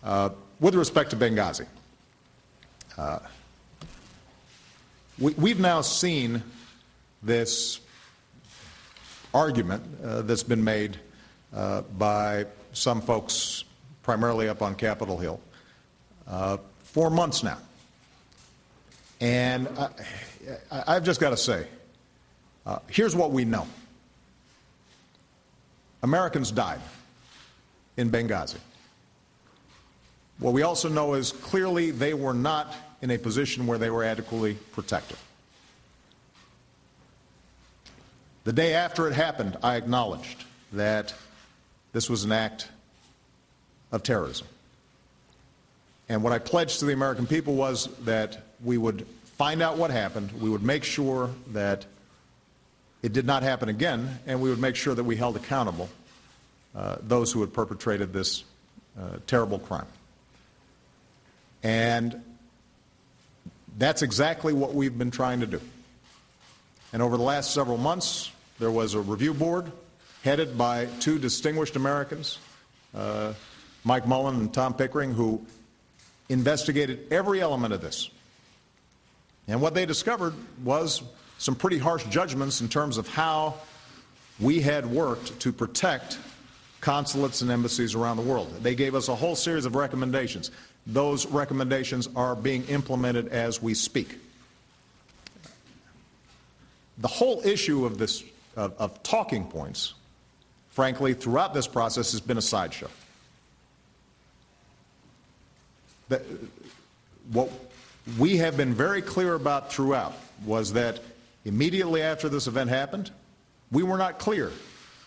With respect to Benghazi, we've now seen this argument that's been made by some folks, primarily up on Capitol Hill, for months now. And I've just got to say, here's what we know. Americans died in Benghazi. What we also know is clearly they were not in a position where they were adequately protected. The day after it happened, I acknowledged that this was an act of terrorism. And what I pledged to the American people was that we would find out what happened, we would make sure that it did not happen again, and we would make sure that we held accountable those who had perpetrated this terrible crime. And that's exactly what we've been trying to do. And over the last several months, there was a review board headed by two distinguished Americans, Mike Mullen and Tom Pickering, who investigated every element of this. And what they discovered was some pretty harsh judgments in terms of how we had worked to protect consulates and embassies around the world. They gave us a whole series of recommendations. Those recommendations are being implemented as we speak. The whole issue of this, of talking points, frankly, throughout this process has been a sideshow. What we have been very clear about throughout was that immediately after this event happened, we were not clear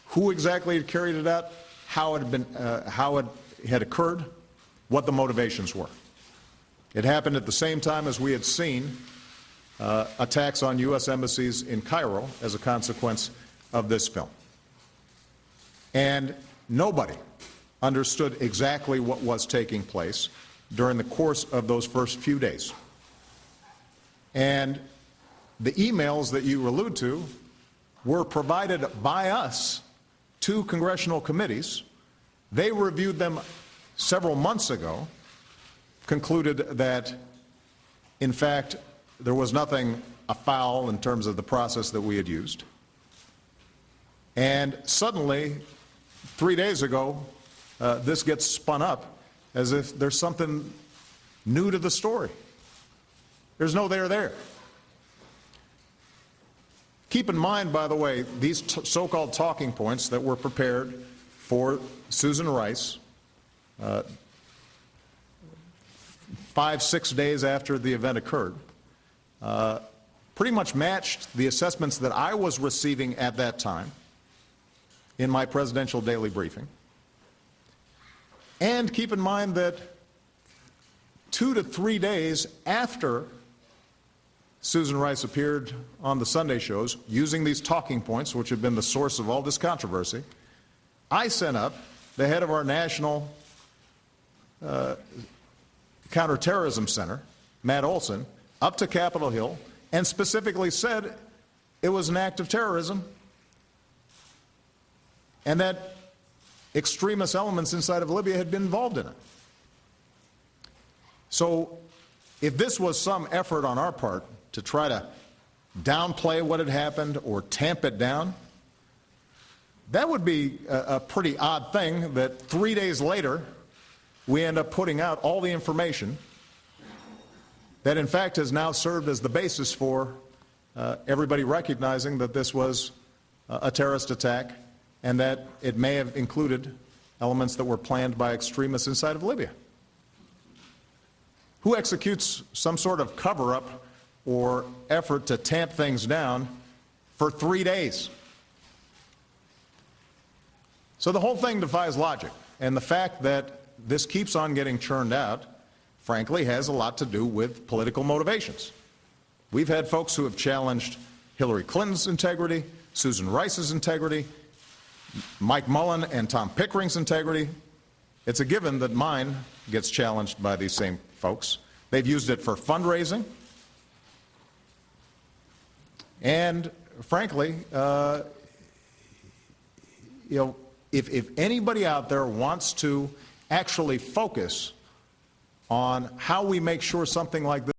who exactly had carried it out, how it had occurred, what the motivations were. It happened at the same time as we had seen attacks on U.S. embassies in Cairo as a consequence of this film. And nobody understood exactly what was taking place during the course of those first few days. And the emails that you allude to were provided by us to congressional committees. They reviewed them several months ago, concluded that, in fact, there was nothing afoul in terms of the process that we had used. And suddenly, 3 days ago, this gets spun up as if there's something new to the story. There's no there there. Keep in mind, by the way, these so-called talking points that were prepared for Susan Rice 5-6 days after the event occurred, pretty much matched the assessments that I was receiving at that time in my presidential daily briefing. And keep in mind that 2 to 3 days after Susan Rice appeared on the Sunday shows using these talking points, which have been the source of all this controversy, I sent up the head of our National Counterterrorism Center, Matt Olson, up to Capitol Hill and specifically said it was an act of terrorism and that extremist elements inside of Libya had been involved in it. So if this was some effort on our part to try to downplay what had happened or tamp it down, that would be a pretty odd thing that 3 days later we end up putting out all the information that in fact has now served as the basis for everybody recognizing that this was a terrorist attack and that it may have included elements that were planned by extremists inside of Libya. Who executes some sort of cover-up or effort to tamp things down for 3 days? So the whole thing defies logic, and the fact that this keeps on getting churned out, frankly, has a lot to do with political motivations. We've had folks who have challenged Hillary Clinton's integrity, Susan Rice's integrity, Mike Mullen and Tom Pickering's integrity. It's a given that mine gets challenged by these same folks. They've used it for fundraising. And frankly, if anybody out there wants to actually focus on how we make sure something like this